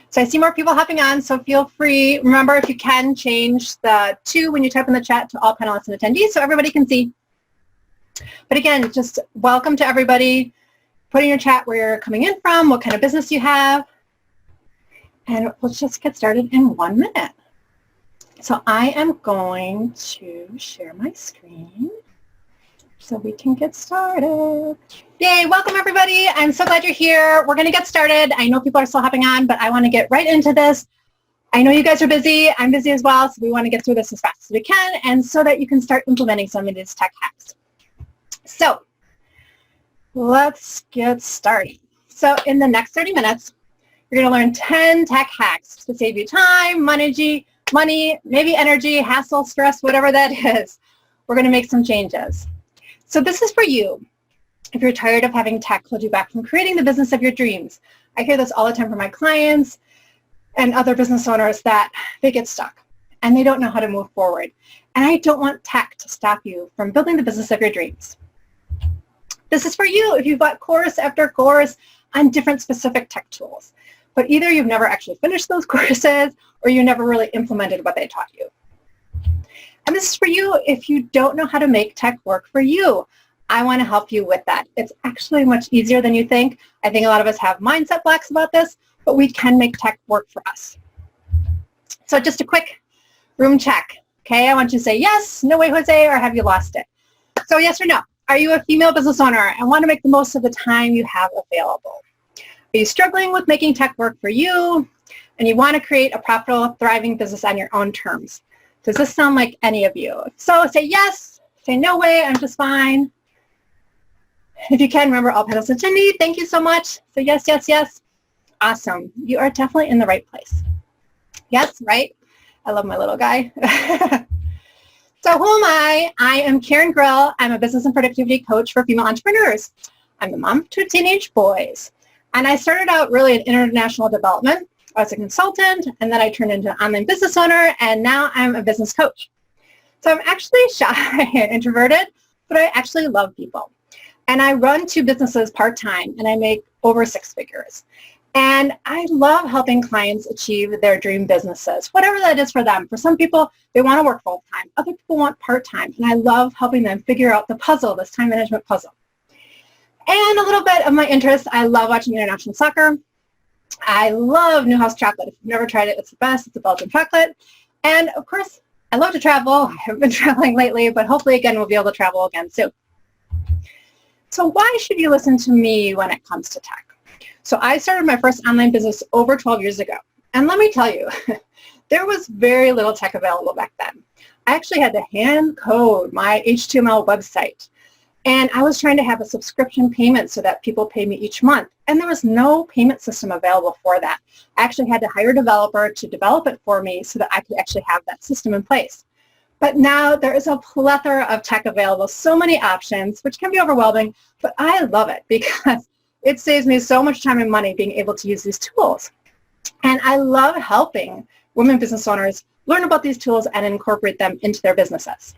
So I see more people hopping on, so feel free. Remember, if you can, change the to when you type in the chat to all panelists and attendees so everybody can see. But again, just welcome to everybody. Put in your chat where you're coming in from, what kind of business you have. And let's just get started in 1 minute. So I am going to share my screen so we can get started. Yay, welcome everybody. I'm so glad you're here. We're going to get started. I know people are still hopping on, but I want to get right into this. I know you guys are busy. I'm busy as well, so we want to get through this as fast as we can and so that you can start implementing some of these tech hacks. So let's get started. So in the next 30 minutes, you're going to learn 10 tech hacks to save you time, money, maybe energy, hassle, stress, whatever that is. We're going to make some changes. So this is for you if you're tired of having tech hold you back from creating the business of your dreams. I hear this all the time from my clients and other business owners that they get stuck and they don't know how to move forward. And I don't want tech to stop you from building the business of your dreams. This is for you if you've got course after course on different specific tech tools. But either you've never actually finished those courses or you never really implemented what they taught you. And this is for you if you don't know how to make tech work for you. I want to help you with that. It's actually much easier than you think. I think a lot of us have mindset blocks about this, but we can make tech work for us. So just a quick room check. Okay, I want you to say yes, no way, Jose, or have you lost it? So yes or no. Are you a female business owner and want to make the most of the time you have available? Are you struggling with making tech work for you and you want to create a profitable, thriving business on your own terms? Does this sound like any of you? So say yes, say no way, I'm just fine. If you can, remember all panelists and attendees, thank you so much. So yes, yes, yes. Awesome. You are definitely in the right place. Yes, right? I love my little guy. So who am I? I am Karen Grill. I'm a business and productivity coach for female entrepreneurs. I'm the mom of 2 teenage boys. And I started out really in international development. I was a consultant, and then I turned into an online business owner, and now I'm a business coach. So I'm actually shy and introverted, but I actually love people. And I run 2 businesses part-time, and I make over 6 figures. And I love helping clients achieve their dream businesses, whatever that is for them. For some people, they want to work full-time. Other people want part-time. And I love helping them figure out the puzzle, this time management puzzle. And a little bit of my interest, I love watching international soccer. I love Newhouse chocolate. If you've never tried it, it's the best. It's a Belgian chocolate. And of course, I love to travel. I haven't been traveling lately, but hopefully, again, we'll be able to travel again soon. So why should you listen to me when it comes to tech? So I started my first online business over 12 years ago. And let me tell you, there was very little tech available back then. I actually had to hand code my HTML website. And I was trying to have a subscription payment so that people pay me each month. And there was no payment system available for that. I actually had to hire a developer to develop it for me so that I could actually have that system in place. But now there is a plethora of tech available, so many options, which can be overwhelming, but I love it because it saves me so much time and money being able to use these tools. And I love helping women business owners learn about these tools and incorporate them into their businesses.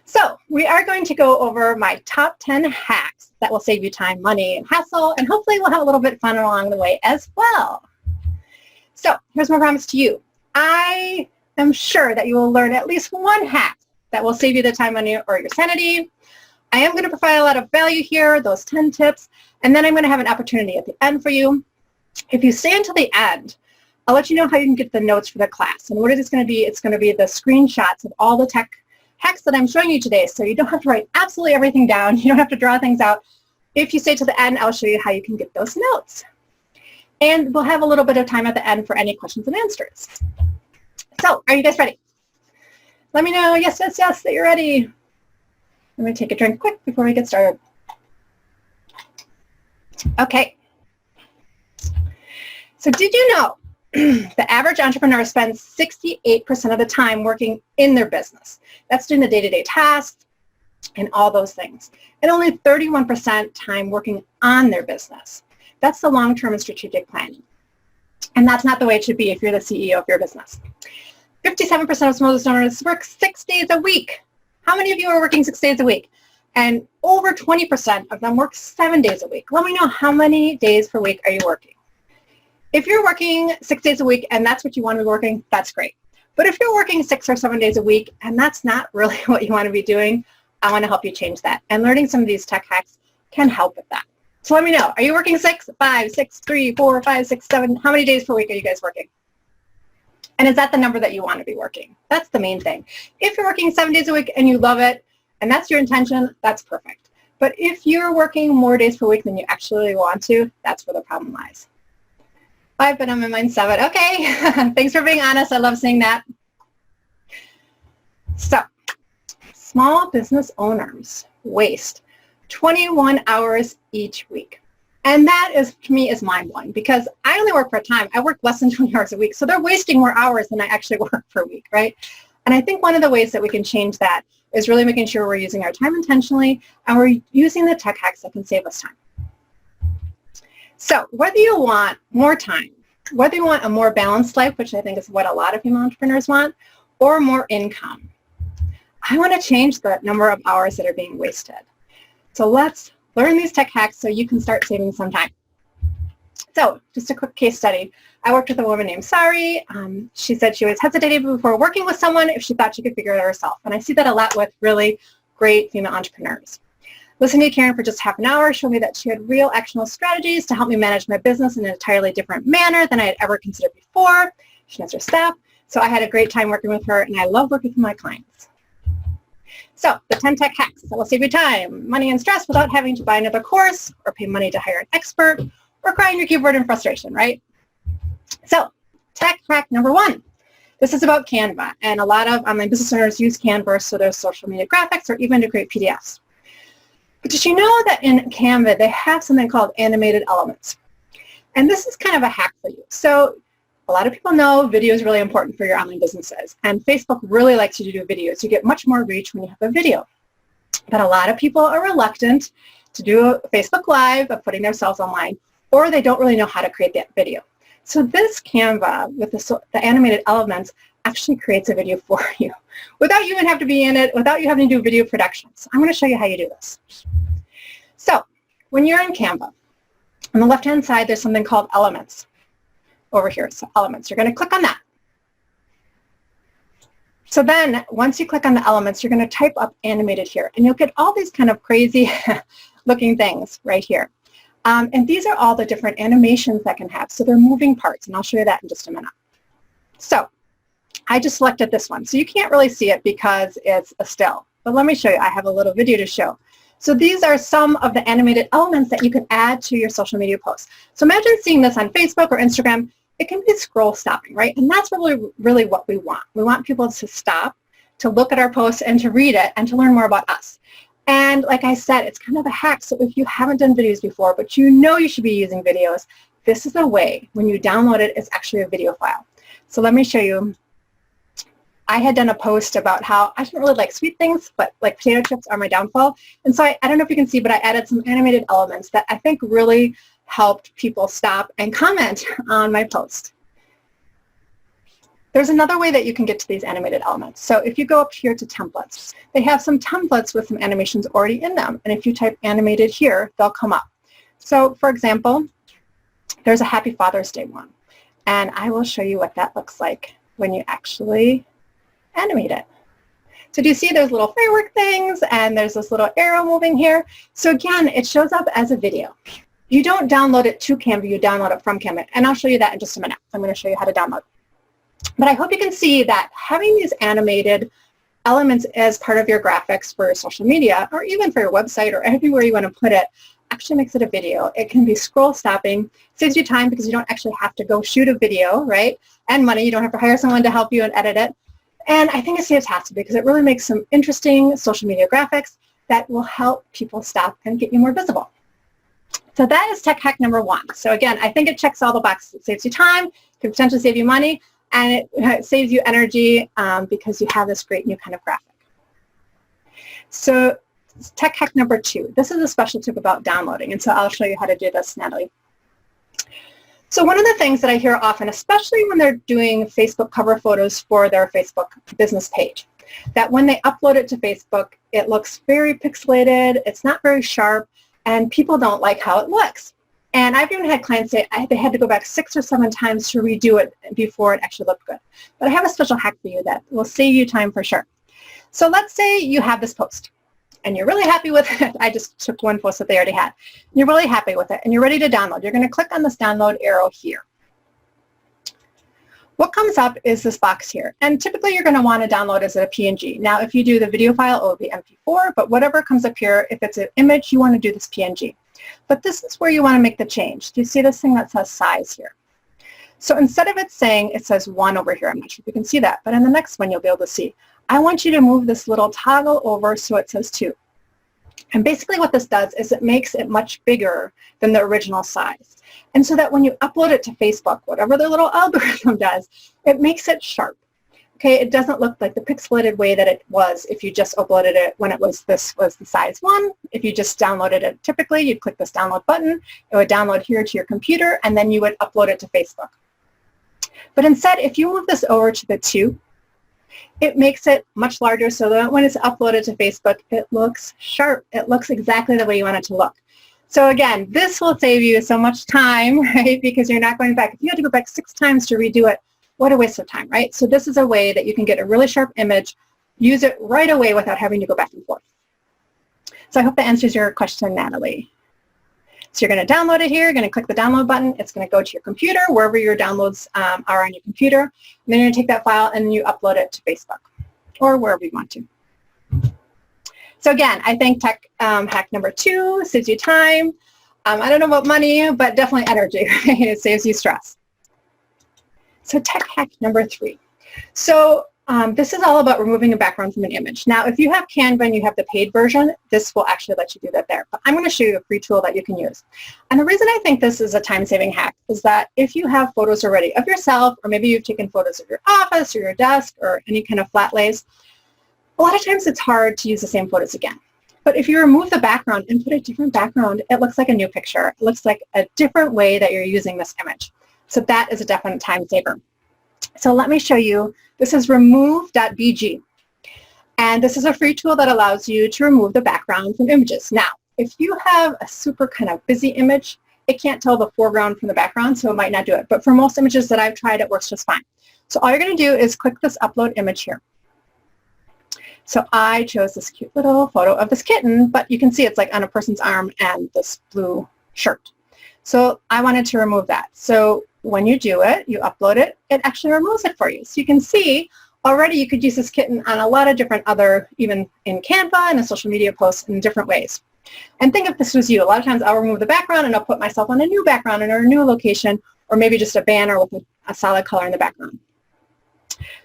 So we are going to go over my top 10 hacks that will save you time, money, and hassle, and hopefully we'll have a little bit of fun along the way as well. So here's my promise to you. I am sure that you will learn at least one hack that will save you the time, money, or your sanity. I am going to provide a lot of value here, those 10 tips, and then I'm going to have an opportunity at the end for you. If you stay until the end, I'll let you know how you can get the notes for the class. And what it is going to be, it's going to be the screenshots of all the tech hacks that I'm showing you today, so you don't have to write absolutely everything down. You don't have to draw things out. If you stay to the end, I'll show you how you can get those notes. And we'll have a little bit of time at the end for any questions and answers. So, are you guys ready? Let me know, yes, yes, yes, that you're ready. Let me take a drink quick before we get started. Okay. So did you know the average entrepreneur spends 68% of the time working in their business? That's doing the day-to-day tasks and all those things. And only 31% time working on their business. That's the long-term and strategic planning. And that's not the way it should be if you're the CEO of your business. 57% of small business owners work 6 days a week. How many of you are working 6 days a week? And over 20% of them work 7 days a week. Let me know, how many days per week are you working? If you're working 6 days a week and that's what you want to be working, that's great. But if you're working 6 or 7 days a week and that's not really what you want to be doing, I want to help you change that. And learning some of these tech hacks can help with that. So let me know, are you working 6, 5, 6, 3, 4, 5, 6, 7? How many days per week are you guys working? And is that the number that you want to be working? That's the main thing. If you're working 7 days a week and you love it, and that's your intention, that's perfect. But if you're working more days per week than you actually want to, that's where the problem lies. 5, but I'm in mine 7. Okay, thanks for being honest. I love seeing that. So, small business owners waste 21 hours each week. And that is, to me, is mind-blowing because I only work part-time. I work less than 20 hours a week. So they're wasting more hours than I actually work per week, right? And I think one of the ways that we can change that is really making sure we're using our time intentionally and we're using the tech hacks that can save us time. So whether you want more time, whether you want a more balanced life, which I think is what a lot of female entrepreneurs want, or more income, I want to change the number of hours that are being wasted. So let's learn these tech hacks so you can start saving some time. So just a quick case study. I worked with a woman named Sari. She said she was hesitating before working with someone if she thought she could figure it out herself. And I see that a lot with really great female entrepreneurs. Listening to Karen for just half an hour showed me that she had real actionable strategies to help me manage my business in an entirely different manner than I had ever considered before. She knows her stuff. So I had a great time working with her, and I love working with my clients. So the 10 tech hacks that will save you time, money, and stress without having to buy another course or pay money to hire an expert or cry on your keyboard in frustration, right? So tech hack number 1. This is about Canva, and a lot of online business owners use Canva so their social media graphics or even to create PDFs. But did you know that in Canva they have something called animated elements? And this is kind of a hack for you. So a lot of people know video is really important for your online businesses, and Facebook really likes you to do videos. You get much more reach when you have a video. But a lot of people are reluctant to do a Facebook Live of putting themselves online, or they don't really know how to create that video. So this Canva with the animated elements actually creates a video for you without you even having to be in it, without you having to do video production. So I'm going to show you how you do this. So when you're in Canva, on the left-hand side, there's something called elements. Over here, so elements. You're going to click on that. So then once you click on the elements, you're going to type up animated here, and you'll get all these kind of crazy looking things right here. And these are all the different animations that can have. So they're moving parts, and I'll show you that in just a minute. So I just selected this one. So you can't really see it because it's a still. But let me show you. I have a little video to show. So these are some of the animated elements that you can add to your social media posts. So imagine seeing this on Facebook or Instagram. It can be scroll stopping, right? And that's really what we want. We want people to stop, to look at our posts and to read it and to learn more about us. And like I said, it's kind of a hack. So if you haven't done videos before, but you know you should be using videos, this is a way. When you download it, it's actually a video file. So let me show you. I had done a post about how I don't really like sweet things, but like potato chips are my downfall. And so I don't know if you can see, but I added some animated elements that I think really helped people stop and comment on my post. There's another way that you can get to these animated elements. So if you go up here to templates, they have some templates with some animations already in them. And if you type animated here, they'll come up. So for example, there's a Happy Father's Day one. And I will show you what that looks like when you actually animate it. So do you see those little firework things and there's this little arrow moving here? So again, it shows up as a video. You don't download it to Canva, you download it from Canva. And I'll show you that in just a minute. I'm going to show you how to download. But I hope you can see that having these animated elements as part of your graphics for your social media, or even for your website or everywhere you want to put it, actually makes it a video. It can be scroll stopping, saves you time because you don't actually have to go shoot a video, right? And money, you don't have to hire someone to help you and edit it. And I think it saves hassle because it really makes some interesting social media graphics that will help people stop and get you more visible. So that is tech hack number 1. So again, I think it checks all the boxes. It saves you time, can potentially save you money, and it saves you energy because you have this great new kind of graphic. So tech hack number 2. This is a special tip about downloading, and so I'll show you how to do this, Natalie. So one of the things that I hear often, especially when they're doing Facebook cover photos for their Facebook business page, that when they upload it to Facebook, it looks very pixelated, it's not very sharp, and people don't like how it looks. And I've even had clients say they had to go back 6 or 7 times to redo it before it actually looked good. But I have a special hack for you that will save you time for sure. So let's say you have this post and you're really happy with it. I just took one post that they already had. You're really happy with it and you're ready to download. You're going to click on this download arrow here. What comes up is this box here. And typically you're going to want to download as a PNG. Now if you do the video file, it will be MP4, but whatever comes up here, if it's an image, you want to do this PNG. But this is where you want to make the change. Do you see this thing that says size here? So instead of it saying, it says 1 over here. I'm not sure if you can see that, but in the next one you'll be able to see. I want you to move this little toggle over so it says 2. And basically what this does is it makes it much bigger than the original size. And so that when you upload it to Facebook, whatever their little algorithm does, it makes it sharp. Okay, it doesn't look like the pixelated way that it was if you just uploaded it when this was the size 1. If you just downloaded it typically, you'd click this download button, it would download here to your computer, and then you would upload it to Facebook. But instead, if you move this over to the 2, it makes it much larger so that when it's uploaded to Facebook, it looks sharp. It looks exactly the way you want it to look. So again, this will save you so much time, right? Because you're not going back. If you had to go back 6 times to redo it, what a waste of time, right? So this is a way that you can get a really sharp image, use it right away without having to go back and forth. So I hope that answers your question, Natalie. So you're going to download it here. You're going to click the download button. It's going to go to your computer, wherever your downloads are on your computer. And then you're going to take that file and you upload it to Facebook or wherever you want to. So again, I think tech hack number 2 saves you time. I don't know about money, but definitely energy, right? It saves you stress. So tech hack number 3. So this is all about removing a background from an image. Now, if you have Canva and you have the paid version, this will actually let you do that there. But I'm going to show you a free tool that you can use. And the reason I think this is a time-saving hack is that if you have photos already of yourself, or maybe you've taken photos of your office or your desk or any kind of flat lays, a lot of times it's hard to use the same photos again. But if you remove the background and put a different background, it looks like a new picture. It looks like a different way that you're using this image. So that is a definite time saver. So let me show you. This is remove.bg. And this is a free tool that allows you to remove the background from images. Now, if you have a super kind of busy image, it can't tell the foreground from the background, so it might not do it. But for most images that I've tried, it works just fine. So all you're going to do is click this upload image here. So I chose this cute little photo of this kitten, but you can see it's like on a person's arm and this blue shirt. So I wanted to remove that. So when you do it, you upload it, it actually removes it for you. So you can see already you could use this kitten on a lot of different other, even in Canva and in social media posts in different ways. And think if this was you. A lot of times I'll remove the background and I'll put myself on a new background or a new location, or maybe just a banner with a solid color in the background.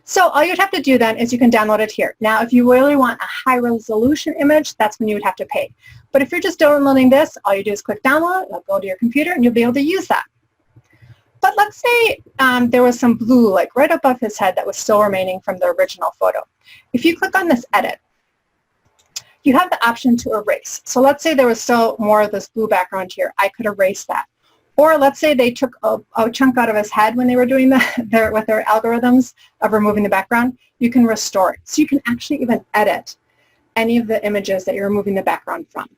So all you'd have to do then is you can download it here. Now, if you really want a high-resolution image, that's when you would have to pay. But if you're just downloading this, all you do is click download, it'll go to your computer, and you'll be able to use that. But let's say there was some blue, like right above his head, that was still remaining from the original photo. If you click on this edit, you have the option to erase. So let's say there was still more of this blue background here. I could erase that. Or let's say they took a chunk out of his head when they were doing with their algorithms of removing the background. You can restore it. So you can actually even edit any of the images that you're removing the background from.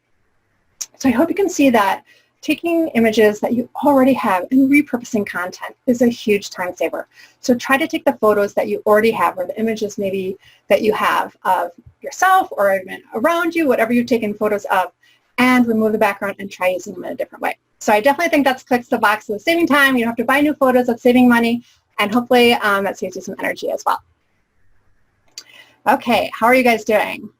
So I hope you can see that taking images that you already have and repurposing content is a huge time saver. So try to take the photos that you already have, or the images maybe that you have of yourself or even around you, whatever you've taken photos of, and remove the background and try using them in a different way. So I definitely think that clicks the box of saving time. You don't have to buy new photos. That's saving money. And hopefully that saves you some energy as well. Okay, how are you guys doing?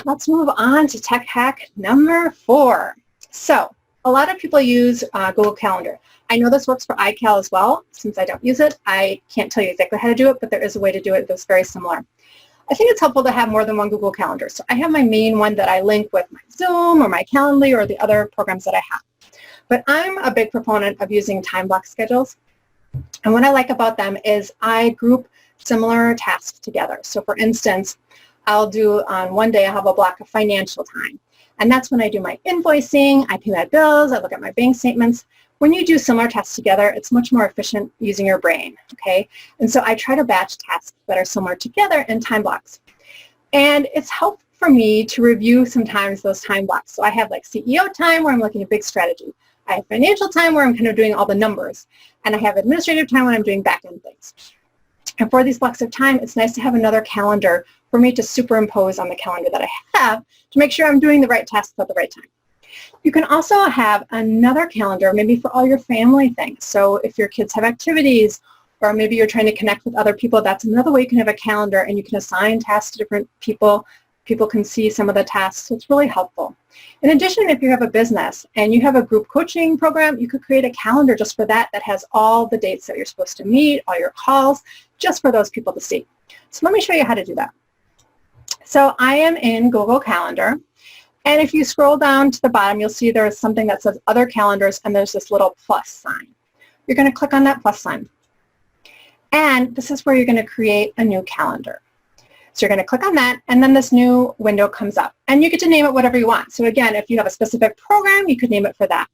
Let's move on to tech hack number 4. So a lot of people use Google Calendar. I know this works for iCal as well. Since I don't use it, I can't tell you exactly how to do it, but there is a way to do it that's very similar. I think it's helpful to have more than one Google Calendar. So I have my main one that I link with my Zoom or my Calendly or the other programs that I have. But I'm a big proponent of using time block schedules. And what I like about them is I group similar tasks together. So for instance, I'll do on one day, I'll have a block of financial time. And that's when I do my invoicing, I pay my bills, I look at my bank statements. When you do similar tasks together, it's much more efficient using your brain, okay? And so I try to batch tasks that are similar together in time blocks. And it's helpful for me to review sometimes those time blocks. So I have like CEO time where I'm looking at big strategy. I have financial time where I'm kind of doing all the numbers. And I have administrative time when I'm doing back-end things. And for these blocks of time, it's nice to have another calendar for me to superimpose on the calendar that I have to make sure I'm doing the right tasks at the right time. You can also have another calendar maybe for all your family things. So if your kids have activities, or maybe you're trying to connect with other people, that's another way you can have a calendar, and you can assign tasks to different people. People can see some of the tasks, so it's really helpful. In addition, if you have a business and you have a group coaching program, you could create a calendar just for that has all the dates that you're supposed to meet, all your calls, just for those people to see. So let me show you how to do that. So I am in Google Calendar, and if you scroll down to the bottom, you'll see there's something that says Other Calendars, and there's this little plus sign. You're going to click on that plus sign. And this is where you're going to create a new calendar. So you're going to click on that, and then this new window comes up. And you get to name it whatever you want. So again, if you have a specific program, you could name it for that.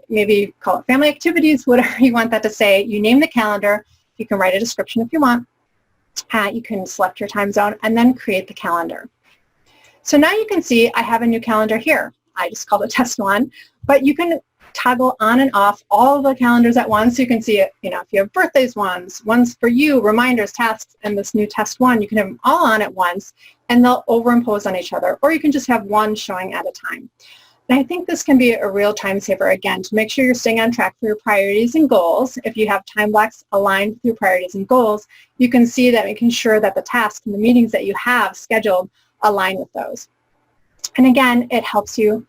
Maybe call it family activities, whatever you want that to say. You name the calendar. You can write a description if you want. You can select your time zone and then create the calendar. So now you can see I have a new calendar here. I just called it test one, but you can toggle on and off all the calendars at once. You can see it, if you have birthdays ones for you, reminders, tasks, and this new test one, you can have them all on at once, and they'll overimpose on each other, or you can just have one showing at a time. And I think this can be a real time saver, again, to make sure you're staying on track for your priorities and goals. If you have time blocks aligned with your priorities and goals, you can see that making sure that the tasks and the meetings that you have scheduled align with those. And again, it helps you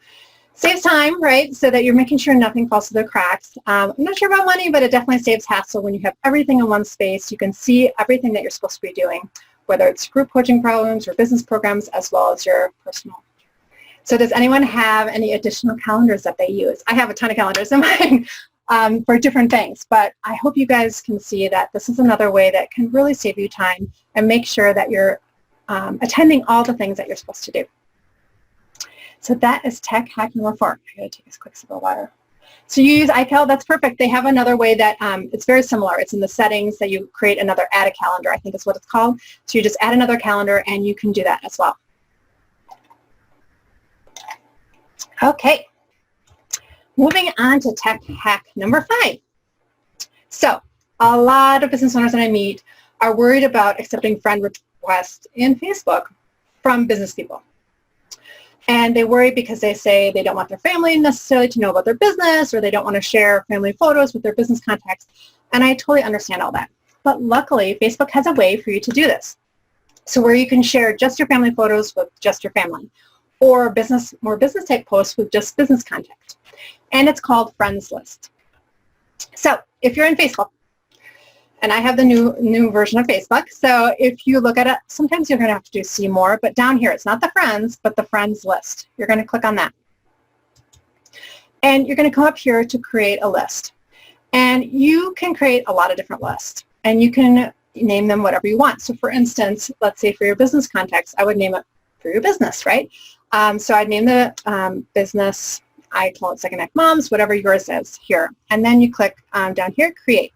saves time, right, so that you're making sure nothing falls through the cracks. I'm not sure about money, but it definitely saves hassle when you have everything in one space. You can see everything that you're supposed to be doing, whether it's group coaching programs or business programs, as well as your personal. So does anyone have any additional calendars that they use? I have a ton of calendars in mine for different things, but I hope you guys can see that this is another way that can really save you time and make sure that you're attending all the things that you're supposed to do. So that is tech hack number 4. I gotta take a quick sip of water. So you use iCal, that's perfect. They have another way that it's very similar. It's in the settings that you create another add a calendar, I think is what it's called. So you just add another calendar and you can do that as well. Okay, moving on to tech hack number 5. So a lot of business owners that I meet are worried about accepting friend requests in Facebook from business people. And they worry because they say they don't want their family necessarily to know about their business, or they don't want to share family photos with their business contacts. And I totally understand all that. But luckily, Facebook has a way for you to do this. So where you can share just your family photos with just your family, or more business type posts with just business contacts. And it's called Friends List. So if you're in Facebook, and I have the new version of Facebook. So if you look at it, sometimes you're going to have to do see more, but down here, it's not the friends, but the friends list. You're going to click on that. And you're going to come up here to create a list. And you can create a lot of different lists, and you can name them whatever you want. So for instance, let's say for your business contacts, I would name it for your business, right? So I'd name the business, I call it Second Act Moms, whatever yours is here. And then you click down here, create.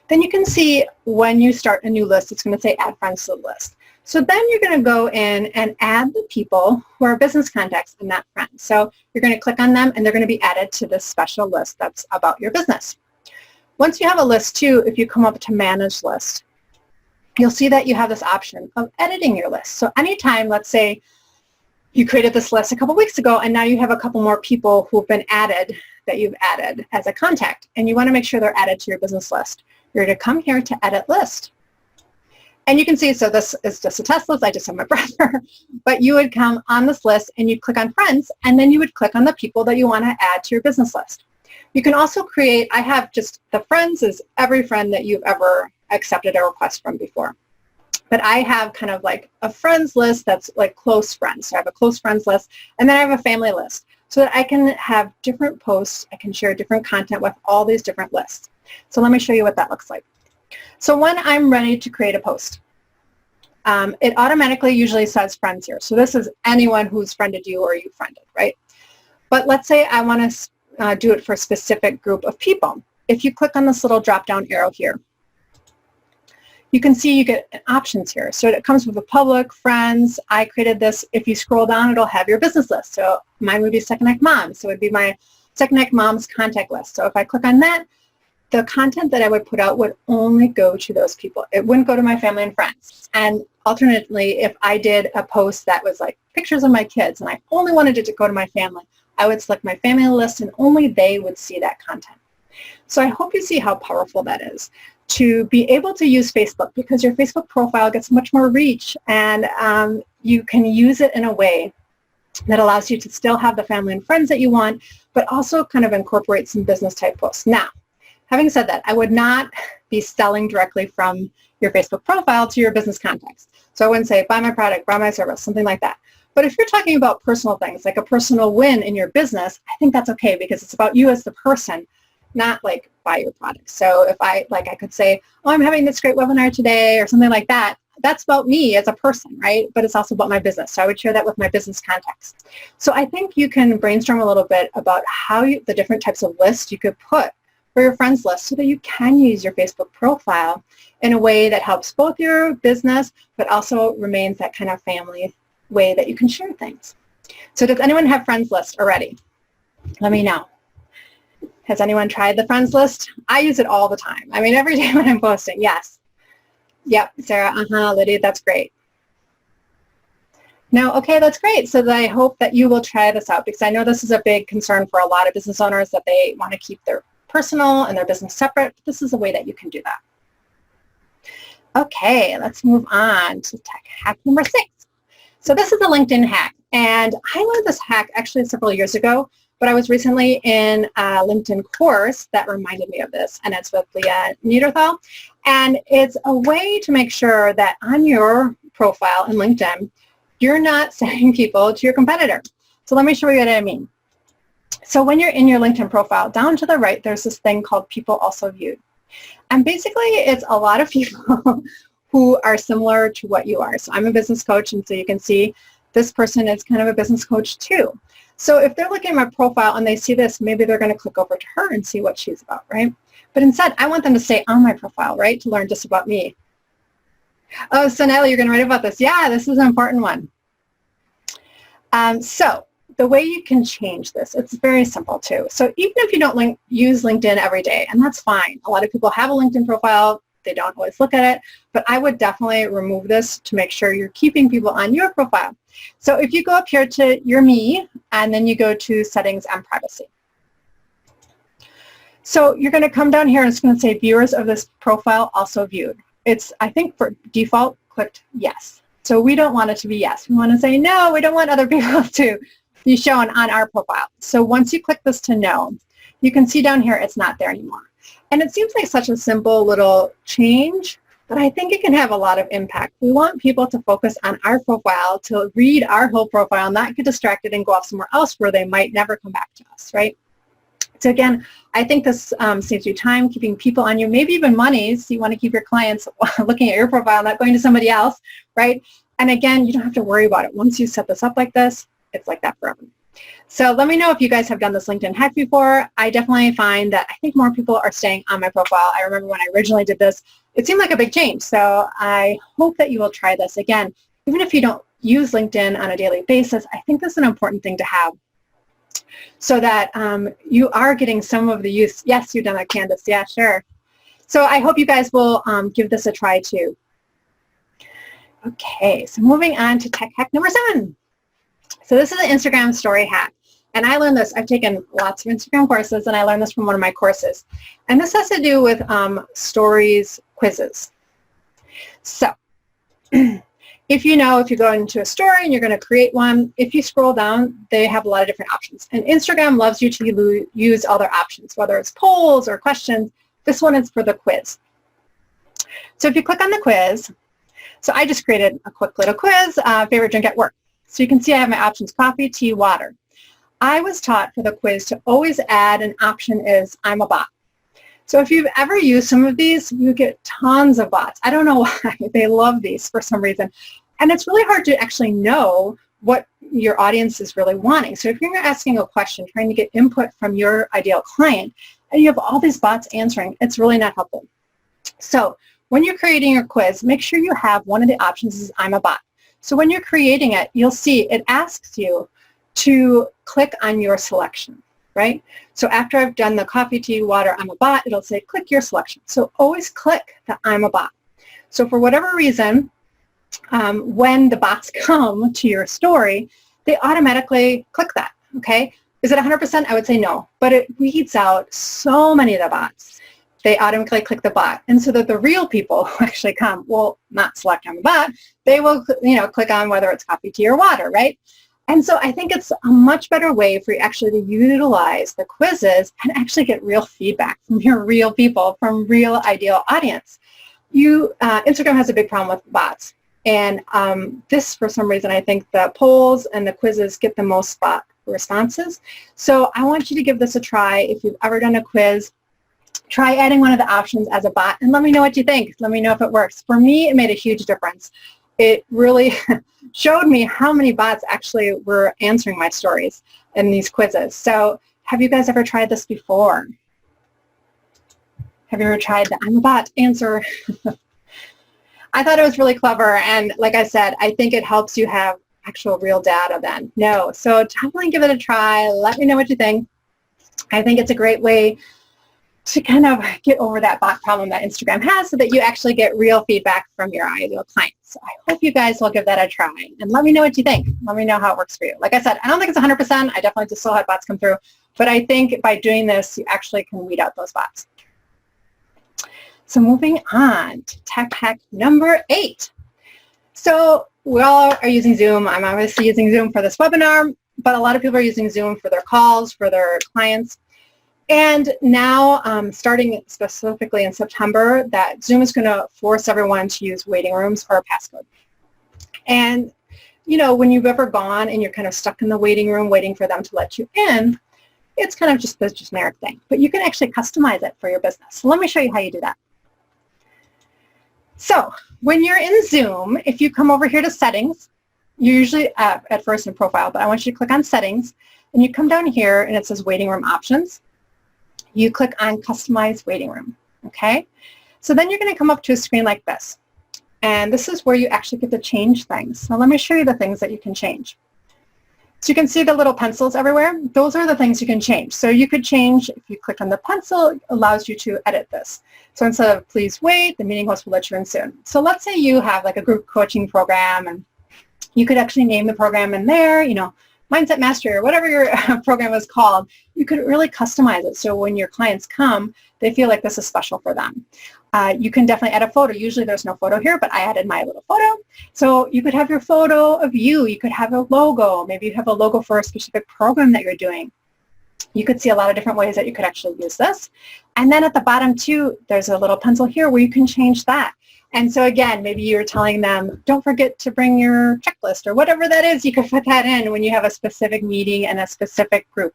Then you can see when you start a new list, it's going to say add friends to the list. So then you're going to go in and add the people who are business contacts and not friends. So you're going to click on them, and they're going to be added to this special list that's about your business. Once you have a list too, if you come up to manage list, you'll see that you have this option of editing your list. So anytime, let's say you created this list a couple weeks ago, and now you have a couple more people who've been added that you've added as a contact, and you want to make sure they're added to your business list. You're going to come here to edit list. And you can see, so this is just a test list. I just have my brother. But you would come on this list and you'd click on friends, and then you would click on the people that you want to add to your business list. You can also create, I have just the friends is every friend that you've ever accepted a request from before. But I have kind of like a friends list that's like close friends. So I have a close friends list, and then I have a family list so that I can have different posts. I can share different content with all these different lists. So let me show you what that looks like. So when I'm ready to create a post, it automatically usually says friends here. So this is anyone who's friended you or you friended, right? But let's say I want to do it for a specific group of people. If you click on this little drop-down arrow here, you can see you get options here. So it comes with a public, friends. I created this. If you scroll down, it'll have your business list. So mine would be Second Act Mom. So it would be my Second Act Mom's contact list. So if I click on that, the content that I would put out would only go to those people. It wouldn't go to my family and friends. And alternately, if I did a post that was like pictures of my kids and I only wanted it to go to my family, I would select my family list and only they would see that content. So I hope you see how powerful that is to be able to use Facebook, because your Facebook profile gets much more reach, and you can use it in a way that allows you to still have the family and friends that you want, but also kind of incorporate some business type posts. Now, having said that, I would not be selling directly from your Facebook profile to your business contacts. So I wouldn't say, buy my product, buy my service, something like that. But if you're talking about personal things, like a personal win in your business, I think that's okay, because it's about you as the person, not like buy your product. So if I could say, oh, I'm having this great webinar today or something like that, that's about me as a person, right? But it's also about my business. So I would share that with my business contacts. So I think you can brainstorm a little bit about how the different types of lists you could put for your friends list so that you can use your Facebook profile in a way that helps both your business, but also remains that kind of family way that you can share things. So does anyone have friends list already? Let me know. Has anyone tried the friends list? I use it all the time. I mean, every day when I'm posting, yes. Yep, Sarah, Lydia, that's great. No, okay, that's great. So I hope that you will try this out, because I know this is a big concern for a lot of business owners, that they want to keep their personal and their business separate. This is a way that you can do that. Okay, let's move on to tech hack number 6. So this is a LinkedIn hack, and I learned this hack actually several years ago, but I was recently in a LinkedIn course that reminded me of this, and it's with Leah Niederthal. And it's a way to make sure that on your profile in LinkedIn, you're not sending people to your competitor. So let me show you what I mean. So when you're in your LinkedIn profile, down to the right, there's this thing called People Also Viewed. And basically, it's a lot of people who are similar to what you are. So I'm a business coach, and so you can see this person is kind of a business coach too. So if they're looking at my profile and they see this, maybe they're going to click over to her and see what she's about, right? But instead, I want them to stay on my profile, right, to learn just about me. Oh, so Natalie, you're going to write about this. Yeah, this is an important one. So the way you can change this, it's very simple too. So even if you don't use LinkedIn every day, and that's fine. A lot of people have a LinkedIn profile. They don't always look at it, but I would definitely remove this to make sure you're keeping people on your profile. So if you go up here to your me, and then you go to settings and privacy. So you're going to come down here and it's going to say viewers of this profile also viewed. It's, I think for default, clicked yes. So we don't want it to be yes. We want to say no, we don't want other people to be shown on our profile. So once you click this to no, you can see down here it's not there anymore. And it seems like such a simple little change, but I think it can have a lot of impact. We want people to focus on our profile, to read our whole profile, not get distracted and go off somewhere else where they might never come back to us, right? So again, I think this saves you time, keeping people on you, maybe even money. So you want to keep your clients looking at your profile, not going to somebody else, right? And again, you don't have to worry about it. Once you set this up like this, it's like that forever. So let me know if you guys have done this LinkedIn hack before. I definitely find that I think more people are staying on my profile. I remember when I originally did this, it seemed like a big change. So I hope that you will try this. Again, even if you don't use LinkedIn on a daily basis, I think this is an important thing to have so that you are getting some of the use. Yes, you've done that, Candace. Yeah, sure. So I hope you guys will give this a try too. Okay, so moving on to tech hack number 7. So this is an Instagram story hack. And I learned this, I've taken lots of Instagram courses, and I learned this from one of my courses. And this has to do with stories quizzes. So if you go into a story and you're going to create one, if you scroll down, they have a lot of different options. And Instagram loves you to use other options, whether it's polls or questions. This one is for the quiz. So if you click on the quiz, so I just created a quick little quiz, favorite drink at work. So you can see I have my options, coffee, tea, water. I was taught for the quiz to always add an option is I'm a bot. So if you've ever used some of these, you get tons of bots. I don't know why. They love these for some reason. And it's really hard to actually know what your audience is really wanting. So if you're asking a question, trying to get input from your ideal client, and you have all these bots answering, it's really not helpful. So when you're creating your quiz, make sure you have one of the options is I'm a bot. So when you're creating it, you'll see it asks you to click on your selection, right? So after I've done the coffee, tea, water, I'm a bot, it'll say click your selection. So always click the I'm a bot. So for whatever reason, when the bots come to your story, they automatically click that, okay? Is it 100%? I would say no, but it weeds out so many of the bots. They automatically click the bot. And so that the real people who actually come will not select on the bot. They will, click on whether it's coffee, tea, or water, right? And so I think it's a much better way for you actually to utilize the quizzes and actually get real feedback from your real people, from real ideal audience. Instagram has a big problem with bots. And this, for some reason, I think the polls and the quizzes get the most bot responses. So I want you to give this a try. If you've ever done a quiz, try adding one of the options as a bot and let me know what you think. Let me know if it works. For me, it made a huge difference. It really showed me how many bots actually were answering my stories in these quizzes. So have you guys ever tried this before? Have you ever tried the I'm a bot answer? I thought it was really clever, and like I said, I think it helps you have actual real data then. So definitely give it a try. Let me know what you think. I think it's a great way to kind of get over that bot problem that Instagram has so that you actually get real feedback from your ideal clients. So I hope you guys will give that a try and let me know what you think. Let me know how it works for you. Like I said, I don't think it's 100%. I definitely just still had bots come through, but I think by doing this, you actually can weed out those bots. So moving on to tech hack number 8. So we all are using Zoom. I'm obviously using Zoom for this webinar, but a lot of people are using Zoom for their calls, for their clients. And now, starting specifically in September, that Zoom is going to force everyone to use waiting rooms or a passcode. And, when you've ever gone and you're kind of stuck in the waiting room waiting for them to let you in, it's kind of just this generic thing. But you can actually customize it for your business. So let me show you how you do that. So when you're in Zoom, if you come over here to settings, you're usually at first in profile, but I want you to click on settings, and you come down here and it says waiting room options. You click on customize waiting room, okay? So then you're going to come up to a screen like this, and this is where you actually get to change things. So let me show you the things that you can change. So you can see the little pencils everywhere. Those are the things you can change. So you could change, if you click on the pencil, it allows you to edit this. So instead of please wait, the meeting host will let you in soon. So let's say you have like a group coaching program, and you could actually name the program in there, Mindset Mastery or whatever your program is called. You could really customize it so when your clients come, they feel like this is special for them. You can definitely add a photo. Usually there's no photo here, but I added my little photo. So you could have your photo of you. You could have a logo. Maybe you have a logo for a specific program that you're doing. You could see a lot of different ways that you could actually use this. And then at the bottom too, there's a little pencil here where you can change that. And so again, maybe you're telling them, don't forget to bring your checklist or whatever that is. You can put that in when you have a specific meeting and a specific group.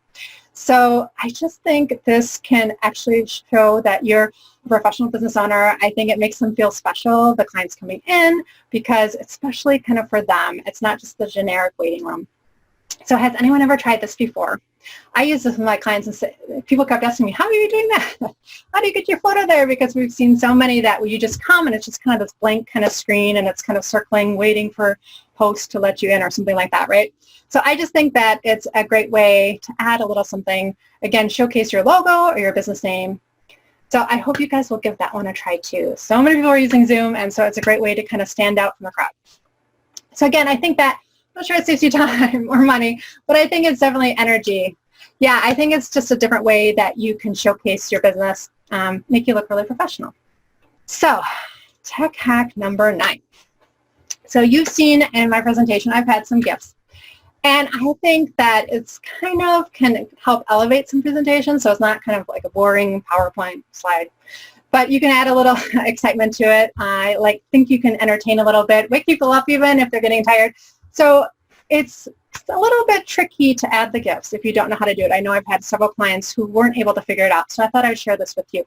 So I just think this can actually show that you're a professional business owner. I think it makes them feel special, the clients coming in, because especially kind of for them, it's not just the generic waiting room. So has anyone ever tried this before? I use this with my clients, and people kept asking me, how are you doing that? How do you get your photo there? Because we've seen so many that where you just come and it's just kind of this blank kind of screen and it's kind of circling, waiting for host to let you in or something like that, right? So I just think that it's a great way to add a little something. Again, showcase your logo or your business name. So I hope you guys will give that one a try too. So many people are using Zoom, and so it's a great way to kind of stand out from the crowd. So again, I think that, I'm not sure it saves you time or money, but I think it's definitely energy. Yeah, I think it's just a different way that you can showcase your business, make you look really professional. So, tech hack number 9. So you've seen in my presentation, I've had some gifts. And I think that it's kind of can help elevate some presentations, so it's not kind of like a boring PowerPoint slide. But you can add a little excitement to it. I think you can entertain a little bit, wake people up even if they're getting tired. So it's a little bit tricky to add the gifts if you don't know how to do it. I know I've had several clients who weren't able to figure it out, so I thought I'd share this with you.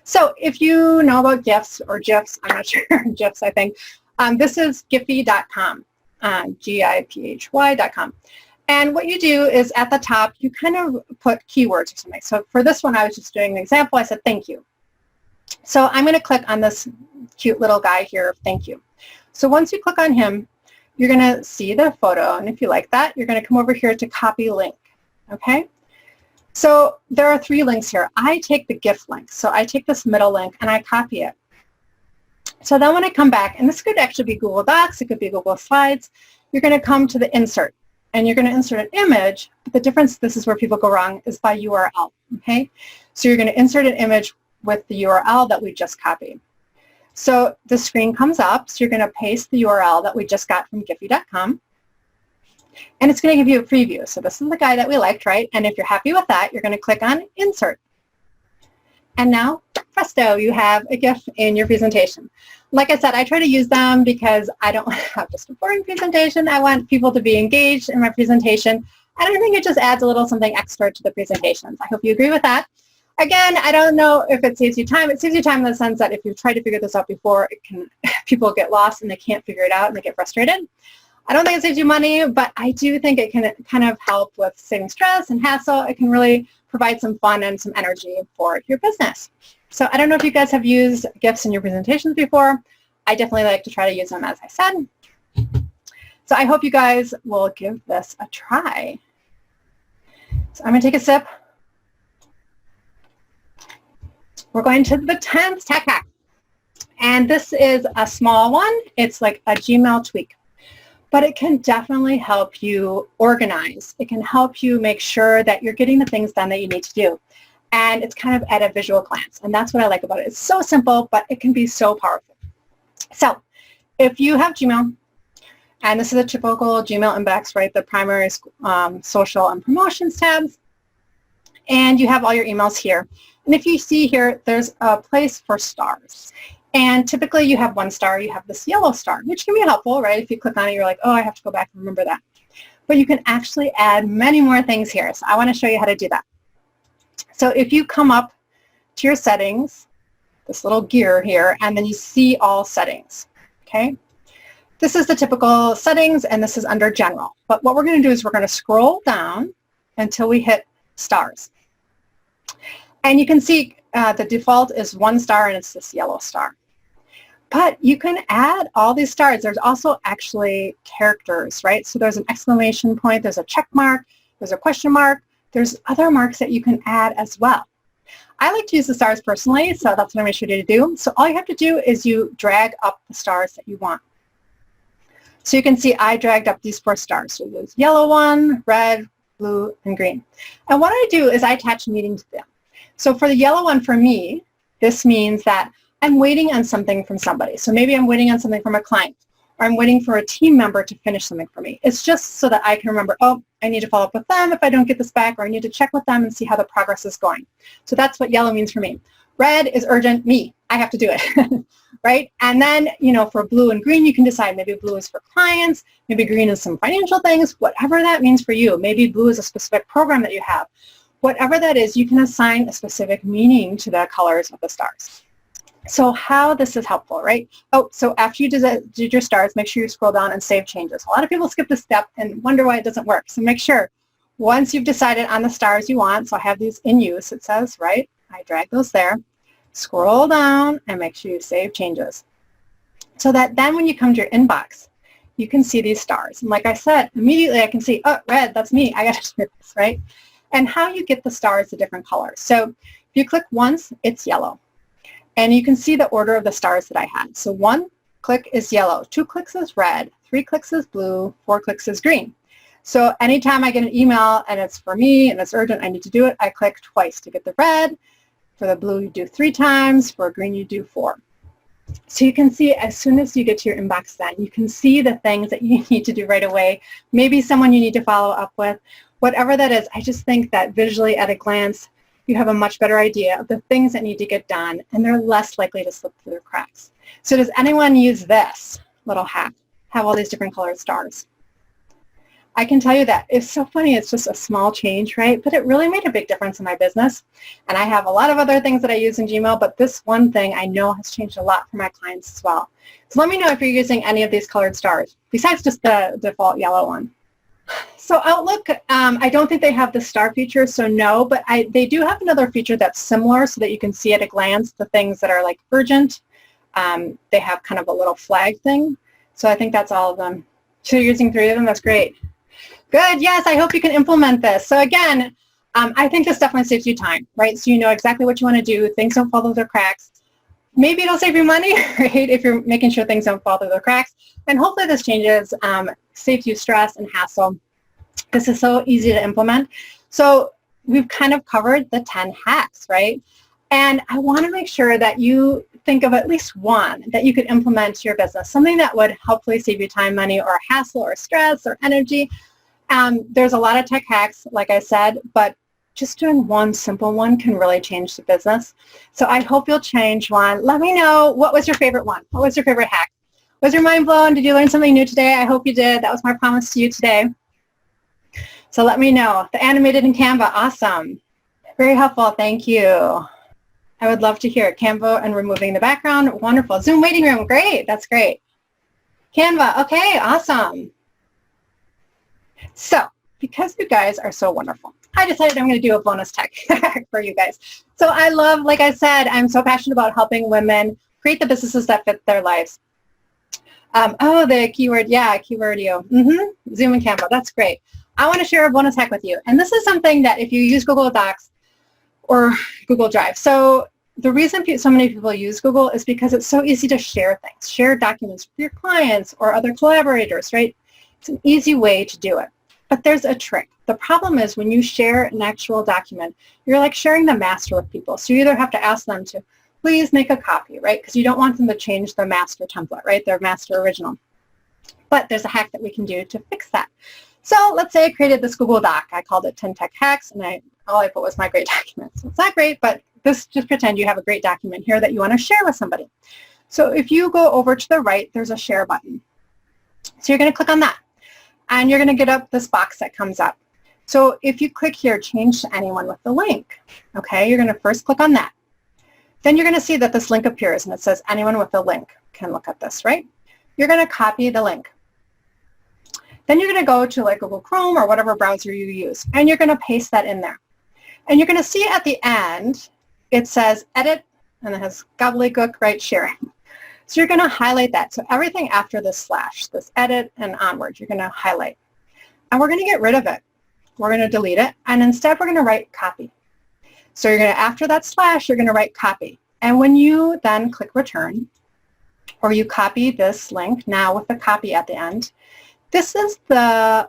So if you know about GIFs or GIFs, I'm not sure, GIFs I think, this is Giphy.com, Giphy.com. And what you do is at the top, you kind of put keywords or something. So for this one, I was just doing an example. I said, thank you. So I'm going to click on this cute little guy here, thank you. So once you click on him, you're going to see the photo, and if you like that, you're going to come over here to copy link, okay? So there are 3 links here. I take the gift link, so I take this middle link and I copy it. So then when I come back, and this could actually be Google Docs, it could be Google Slides, you're going to come to the insert, and you're going to insert an image, but the difference, this is where people go wrong, is by URL, okay? So you're going to insert an image with the URL that we just copied. So the screen comes up, so you're going to paste the URL that we just got from Giphy.com, and it's going to give you a preview. So this is the guy that we liked, right? And if you're happy with that, you're going to click on Insert. And now, presto, you have a GIF in your presentation. Like I said, I try to use them because I don't have just a boring presentation. I want people to be engaged in my presentation, and I think it just adds a little something extra to the presentations. I hope you agree with that. Again, I don't know if it saves you time. It saves you time in the sense that if you've tried to figure this out before, people get lost and they can't figure it out and they get frustrated. I don't think it saves you money, but I do think it can kind of help with saving stress and hassle. It can really provide some fun and some energy for your business. So I don't know if you guys have used GIFs in your presentations before. I definitely like to try to use them, as I said. So I hope you guys will give this a try. So I'm going to take a sip. We're going to the 10th tech hack. And this is a small one. It's like a Gmail tweak. But it can definitely help you organize. It can help you make sure that you're getting the things done that you need to do. And it's kind of at a visual glance. And that's what I like about it. It's so simple, but it can be so powerful. So if you have Gmail, and this is a typical Gmail inbox, right? The primary social and promotions tabs. And you have all your emails here. And if you see here, there's a place for stars. And typically you have 1 star, you have this yellow star, which can be helpful, right? If you click on it, you're like, oh, I have to go back and remember that. But you can actually add many more things here. So I want to show you how to do that. So if you come up to your settings, this little gear here, and then you see all settings, okay? This is the typical settings, and this is under general. But what we're going to do is we're going to scroll down until we hit stars. And you can see the default is 1 star, and it's this yellow star. But you can add all these stars. There's also actually characters, right? So there's an exclamation point, there's a check mark, there's a question mark, there's other marks that you can add as well. I like to use the stars personally, so that's what I'm going to show you to do. So all you have to do is you drag up the stars that you want. So you can see I dragged up these 4 stars. So there's yellow one, red, blue, and green. And what I do is I attach meaning to them. So for the yellow one, for me, this means that I'm waiting on something from somebody. So maybe I'm waiting on something from a client, or I'm waiting for a team member to finish something for me. It's just so that I can remember, oh, I need to follow up with them if I don't get this back, or I need to check with them and see how the progress is going. So that's what yellow means for me. Red is urgent, me. I have to do it, right? And then, you know, for blue and green, you can decide maybe blue is for clients, maybe green is some financial things, whatever that means for you. Maybe blue is a specific program that you have. Whatever that is, you can assign a specific meaning to the colors of the stars. So how this is helpful, right? Oh, so after you did your stars, make sure you scroll down and save changes. A lot of people skip this step and wonder why it doesn't work. So make sure once you've decided on the stars you want, so I have these in use, it says, right? I drag those there. Scroll down and make sure you save changes. So that then when you come to your inbox, you can see these stars. And like I said, immediately I can see, oh, red, that's me. I got to do this, right? And how you get the stars, the different colors. So if you click once, it's yellow. And you can see the order of the stars that I had. So 1 click is yellow, 2 clicks is red, 3 clicks is blue, 4 clicks is green. So anytime I get an email and it's for me and it's urgent, I need to do it, I click twice to get the red. For the blue, you do 3 times. For green, you do 4. So you can see as soon as you get to your inbox then, you can see the things that you need to do right away. Maybe someone you need to follow up with. Whatever that is, I just think that visually at a glance, you have a much better idea of the things that need to get done, and they're less likely to slip through the cracks. So does anyone use this little hack, have all these different colored stars? I can tell you that it's so funny. It's just a small change, right? But it really made a big difference in my business. And I have a lot of other things that I use in Gmail, but this one thing I know has changed a lot for my clients as well. So let me know if you're using any of these colored stars, besides just the default yellow one. So Outlook, I don't think they have the star feature, so no, but they do have another feature that's similar so that you can see at a glance the things that are like urgent. They have kind of a little flag thing. So I think that's all of them. So you're using 3 of them, that's great. Good, yes, I hope you can implement this. So again, I think this definitely saves you time, right? So you know exactly what you want to do, things don't fall through the cracks. Maybe it'll save you money, right, if you're making sure things don't fall through the cracks. And hopefully this changes, saves you stress and hassle. This is so easy to implement. So we've kind of covered the 10 hacks, right? And I want to make sure that you think of at least one that you could implement to your business, something that would hopefully save you time, money, or hassle, or stress, or energy. There's a lot of tech hacks, like I said, but just doing one simple one can really change the business. So I hope you'll change one. Let me know, what was your favorite one? What was your favorite hack? Was your mind blown? Did you learn something new today? I hope you did. That was my promise to you today. So let me know. The animated in Canva, awesome. Very helpful, thank you. I would love to hear it. Canva and removing the background, wonderful. Zoom waiting room, great, that's great. Canva, okay, awesome. So, because you guys are so wonderful, I decided I'm going to do a bonus tech for you guys. So I love, like I said, I'm so passionate about helping women create the businesses that fit their lives. Oh, the keyword, yeah, Keywordio. Zoom and Canva, that's great. I want to share a bonus hack with you. And this is something that if you use Google Docs or Google Drive. So the reason so many people use Google is because it's so easy to share things, share documents with your clients or other collaborators, right? It's an easy way to do it. But there's a trick. The problem is when you share an actual document, you're like sharing the master with people. So you either have to ask them to please make a copy, right? Because you don't want them to change their master template, right? Their master original. But there's a hack that we can do to fix that. So let's say I created this Google Doc. I called it 10 Tech Hacks, and all I put was my great document. So it's not great, but just pretend you have a great document here that you want to share with somebody. So if you go over to the right, there's a share button. So you're going to click on that, and you're going to get up this box that comes up. So if you click here, change to anyone with the link, okay, you're going to first click on that. Then you're going to see that this link appears, and it says anyone with a link can look at this, right? You're going to copy the link. Then you're going to go to like Google Chrome or whatever browser you use, and you're going to paste that in there. And you're going to see at the end, it says edit, and it has gobbledygook, right, sharing. So you're going to highlight that. So everything after this slash, this edit and onward, you're going to highlight. And we're going to get rid of it. We're going to delete it, and instead we're going to write copy. So you're going to, after that slash, you're going to write copy. And when you then click return, or you copy this link now with the copy at the end, this is the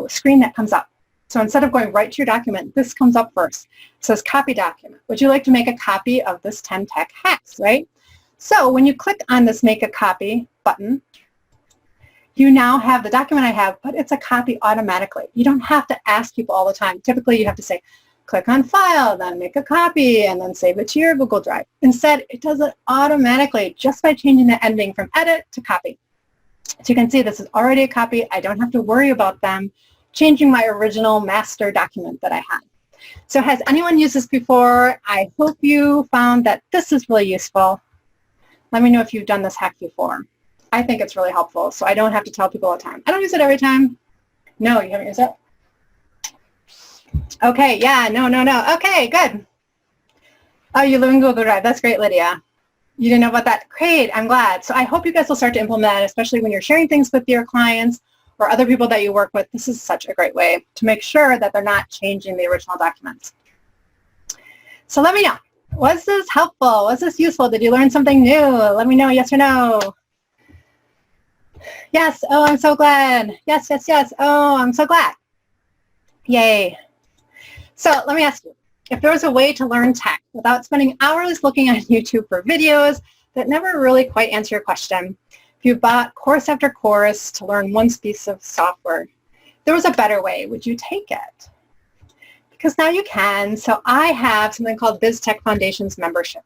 screen that comes up. So instead of going right to your document, this comes up first. It says copy document. Would you like to make a copy of this 10 tech hacks, right? So when you click on this make a copy button, you now have the document I have, but it's a copy automatically. You don't have to ask people all the time. Typically you have to say, click on file, then make a copy, and then save it to your Google Drive. Instead, it does it automatically just by changing the ending from edit to copy. So you can see this is already a copy. I don't have to worry about them changing my original master document that I had. So has anyone used this before? I hope you found that this is really useful. Let me know if you've done this hack before. I think it's really helpful, so I don't have to tell people all the time. I don't use it every time. No, you haven't used it? Okay, yeah, no. Okay, good. Oh, you live in Google Drive. That's great, Lydia. You didn't know about that? Great, I'm glad. So I hope you guys will start to implement that, especially when you're sharing things with your clients or other people that you work with. This is such a great way to make sure that they're not changing the original documents. So let me know. Was this helpful? Was this useful? Did you learn something new? Let me know, yes or no. Yes, oh, I'm so glad. Yes. Oh, I'm so glad. Yay. So let me ask you, if there was a way to learn tech without spending hours looking on YouTube for videos that never really quite answer your question, if you bought course after course to learn one piece of software, there was a better way, would you take it? Because now you can. So I have something called BizTech Foundations membership.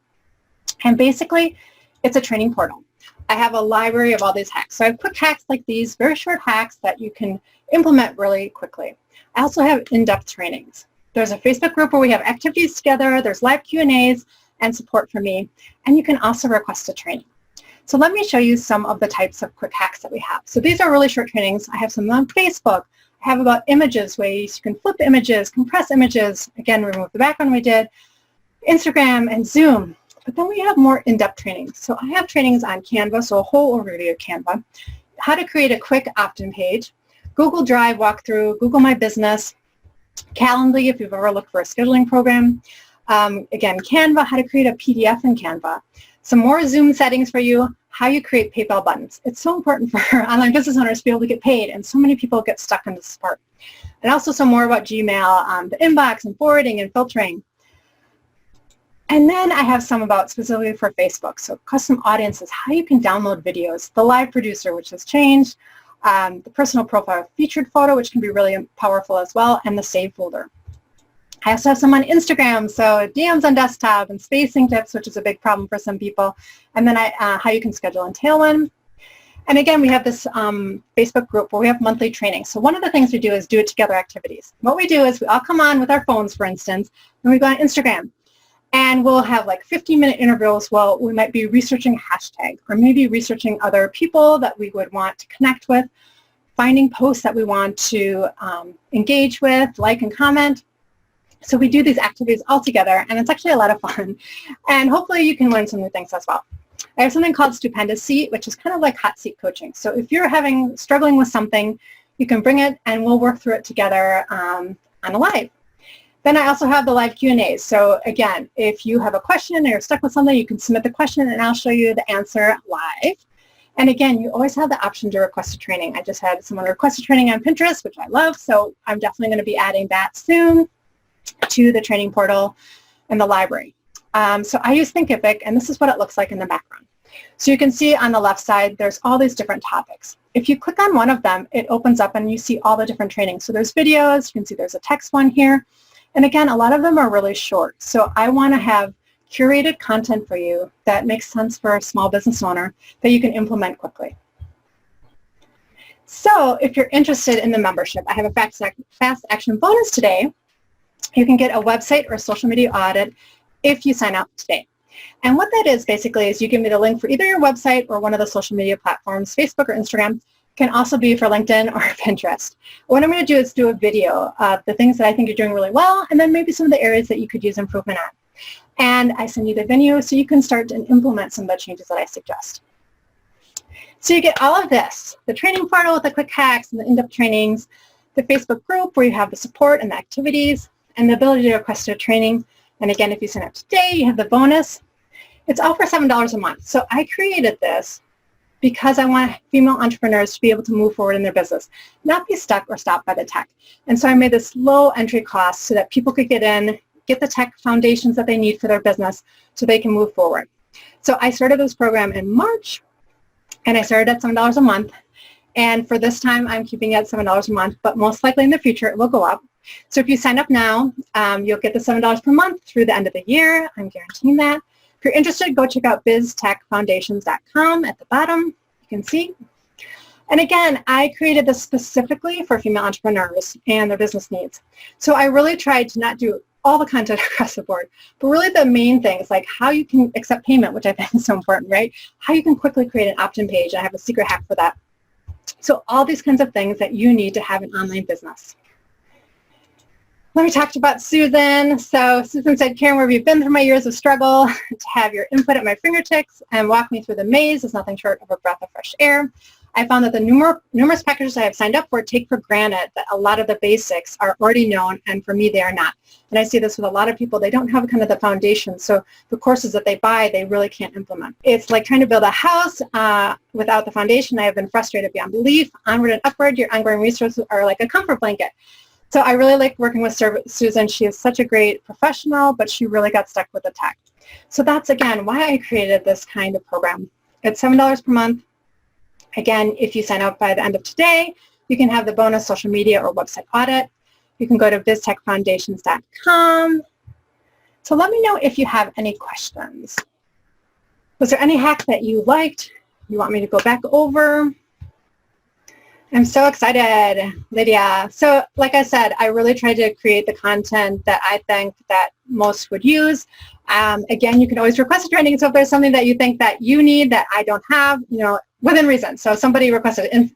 And basically, it's a training portal. I have a library of all these hacks. So I have quick hacks like these, very short hacks that you can implement really quickly. I also have in-depth trainings. There's a Facebook group where we have activities together. There's live Q&As and support from me. And you can also request a training. So let me show you some of the types of quick hacks that we have. So these are really short trainings. I have some on Facebook. I have about images, ways you can flip images, compress images, again, remove the background we did, Instagram and Zoom. But then we have more in-depth trainings. So I have trainings on Canva, so a whole overview of Canva, how to create a quick opt-in page, Google Drive walkthrough, Google My Business, Calendly if you've ever looked for a scheduling program. Again, Canva, how to create a PDF in Canva. Some more Zoom settings for you, how you create PayPal buttons. It's so important for online business owners to be able to get paid, and so many people get stuck in this part. And also some more about Gmail, the inbox and forwarding and filtering. And then I have some about specifically for Facebook. So custom audiences, how you can download videos, the live producer, which has changed, the personal profile featured photo, which can be really powerful as well, and the save folder. I also have some on Instagram, so DMs on desktop and spacing tips, which is a big problem for some people. And then how you can schedule in Tailwind. And again, we have this Facebook group where we have monthly training. So one of the things we do is do it together activities. What we do is we all come on with our phones, for instance, and we go on Instagram. And we'll have like 15-minute intervals. Well, we might be researching a hashtag or maybe researching other people that we would want to connect with, finding posts that we want to engage with, like and comment. So we do these activities all together, and it's actually a lot of fun. And hopefully you can learn some new things as well. I have something called Stupendous Seat, which is kind of like hot seat coaching. So if you're struggling with something, you can bring it and we'll work through it together on a live. Then I also have the live Q&As. So again, if you have a question or you're stuck with something, you can submit the question and I'll show you the answer live. And again, you always have the option to request a training. I just had someone request a training on Pinterest, which I love. So I'm definitely going to be adding that soon to the training portal and the library. So I use Thinkific, and this is what it looks like in the background. So you can see on the left side, there's all these different topics. If you click on one of them, it opens up and you see all the different trainings. So there's videos, you can see there's a text one here. And again, a lot of them are really short. So I want to have curated content for you that makes sense for a small business owner that you can implement quickly. So if you're interested in the membership, I have a fast action bonus today. You can get a website or social media audit if you sign up today. And what that is basically is you give me the link for either your website or one of the social media platforms, Facebook or Instagram. Can also be for LinkedIn or Pinterest. What I'm going to do is do a video of the things that I think you're doing really well, and then maybe some of the areas that you could use improvement on. And I send you the video so you can start to implement some of the changes that I suggest. So you get all of this, the training portal with the quick hacks and the in-depth trainings, the Facebook group where you have the support and the activities, and the ability to request a training. And again, if you sign up today, you have the bonus. It's all for $7 a month. So I created this because I want female entrepreneurs to be able to move forward in their business, not be stuck or stopped by the tech. And so I made this low entry cost so that people could get in, get the tech foundations that they need for their business so they can move forward. So I started this program in March, and I started at $7 a month. And for this time, I'm keeping it at $7 a month, but most likely in the future, it will go up. So if you sign up now, you'll get the $7 per month through the end of the year. I'm guaranteeing that. If you're interested, go check out biztechfoundations.com at the bottom. You can see. And again, I created this specifically for female entrepreneurs and their business needs. So I really tried to not do all the content across the board, but really the main things like how you can accept payment, which I think is so important, right? How you can quickly create an opt-in page. I have a secret hack for that. So all these kinds of things that you need to have an online business. Let me talk about Susan. So Susan said, Karen, where have you been through my years of struggle? To have your input at my fingertips and walk me through the maze is nothing short of a breath of fresh air. I found that the numerous packages I have signed up for take for granted that a lot of the basics are already known, and for me, they are not. And I see this with a lot of people. They don't have kind of the foundation, so the courses that they buy, they really can't implement. It's like trying to build a house without the foundation. I have been frustrated beyond belief. Onward and upward, your ongoing resources are like a comfort blanket. So I really like working with Susan. She is such a great professional, but she really got stuck with the tech. So that's, again, why I created this kind of program. It's $7 per month. Again, if you sign up by the end of today, you can have the bonus social media or website audit. You can go to biztechfoundations.com. So let me know if you have any questions. Was there any hack that you liked, you want me to go back over? I'm so excited, Lydia. So like I said, I really tried to create the content that I think that most would use. Again, you can always request a training. So if there's something that you think that you need that I don't have, you know, within reason. So if somebody requested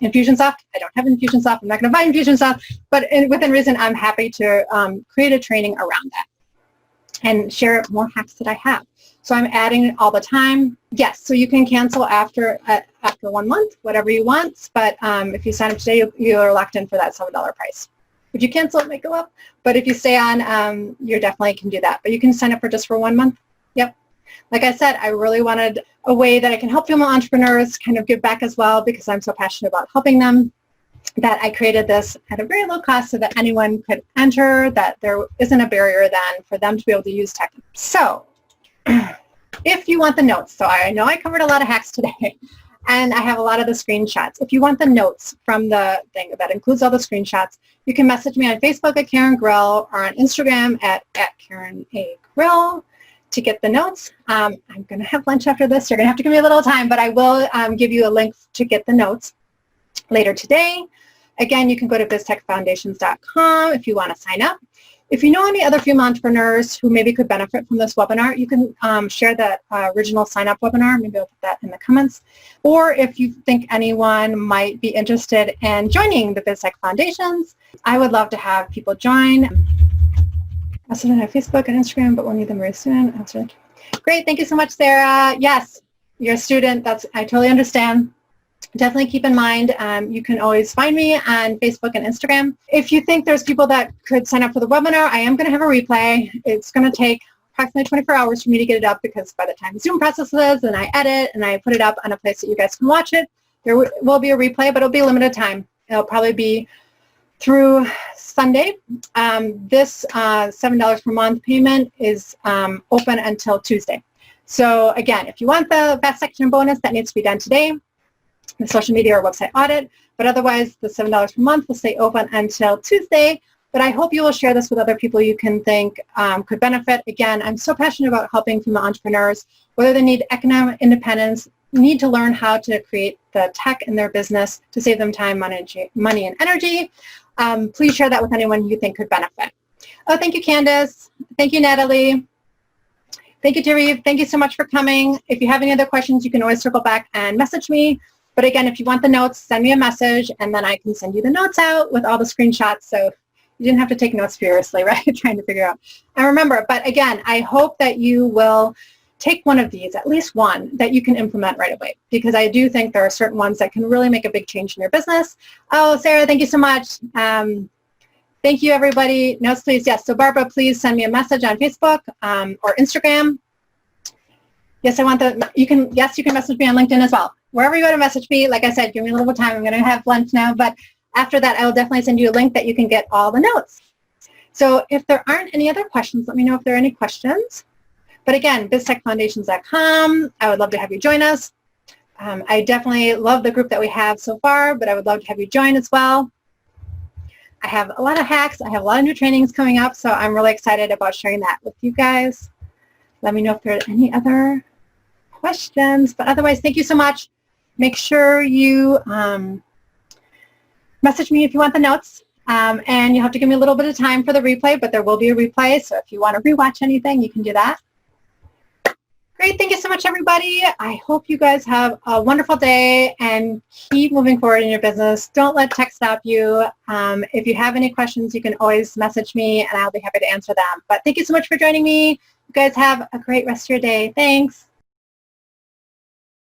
Infusionsoft. I don't have Infusionsoft. I'm not going to buy Infusionsoft, but within reason, I'm happy to create a training around that and share more hacks that I have. So I'm adding it all the time. Yes, so you can cancel after 1 month, whatever you want, but if you sign up today, you're locked in for that $7 price. If you cancel, it might go up, but if you stay on, you definitely can do that. But you can sign up for just for 1 month. Yep. Like I said, I really wanted a way that I can help female entrepreneurs kind of give back as well, because I'm so passionate about helping them, that I created this at a very low cost so that anyone could enter, that there isn't a barrier then for them to be able to use tech. So if you want the notes, so I know I covered a lot of hacks today, and I have a lot of the screenshots. If you want the notes from the thing that includes all the screenshots, you can message me on Facebook at Karen Grill or on Instagram at Karen A. Grill to get the notes. I'm going to have lunch after this. You're going to have to give me a little time, but I will give you a link to get the notes later today. Again, you can go to biztechfoundations.com if you want to sign up. If you know any other female entrepreneurs who maybe could benefit from this webinar, you can share that original sign-up webinar. Maybe I'll put that in the comments. Or if you think anyone might be interested in joining the BizTech Foundations, I would love to have people join. I'll send it on Facebook and Instagram, but we'll need them very soon. Great. Thank you so much, Sarah. Yes, you're a student. I totally understand. Definitely keep in mind, you can always find me on Facebook and Instagram. If you think there's people that could sign up for the webinar, I am going to have a replay. It's going to take approximately 24 hours for me to get it up, because by the time Zoom processes and I edit and I put it up on a place that you guys can watch it, there will be a replay, but it'll be limited time. It'll probably be through Sunday. This $7 per month payment is open until Tuesday. So again, if you want the best section bonus, that needs to be done today, the social media or website audit, but otherwise the $7 per month will stay open until Tuesday. But I hope you will share this with other people you can think could benefit. Again, I'm so passionate about helping female entrepreneurs, whether they need economic independence, need to learn how to create the tech in their business to save them time, money and energy. Please share that with anyone you think could benefit. Oh, thank you, Candace. Thank you, Natalie. Thank you, Terry. Thank you so much for coming. If you have any other questions, you can always circle back and message me. But again, if you want the notes, send me a message, and then I can send you the notes out with all the screenshots. So you didn't have to take notes furiously, right? Trying to figure out. And remember, but again, I hope that you will take one of these, at least one, that you can implement right away, because I do think there are certain ones that can really make a big change in your business. Oh, Sarah, thank you so much. Thank you, everybody. Notes, please. Yes. So Barbara, please send me a message on Facebook or Instagram. Yes, I want the, you can message me on LinkedIn as well. Wherever you want to message me, like I said, give me a little time. I'm going to have lunch now, but after that, I will definitely send you a link that you can get all the notes. So if there aren't any other questions, let me know if there are any questions. But again, biztechfoundations.com. I would love to have you join us. I definitely love the group that we have so far, but I would love to have you join as well. I have a lot of hacks. I have a lot of new trainings coming up, so I'm really excited about sharing that with you guys. Let me know if there are any other questions. But otherwise, thank you so much. Make sure you message me if you want the notes. And you have to give me a little bit of time for the replay, but there will be a replay. So if you want to rewatch anything, you can do that. Great. Thank you so much, everybody. I hope you guys have a wonderful day and keep moving forward in your business. Don't let tech stop you. If you have any questions, you can always message me and I'll be happy to answer them. But thank you so much for joining me. You guys have a great rest of your day. Thanks.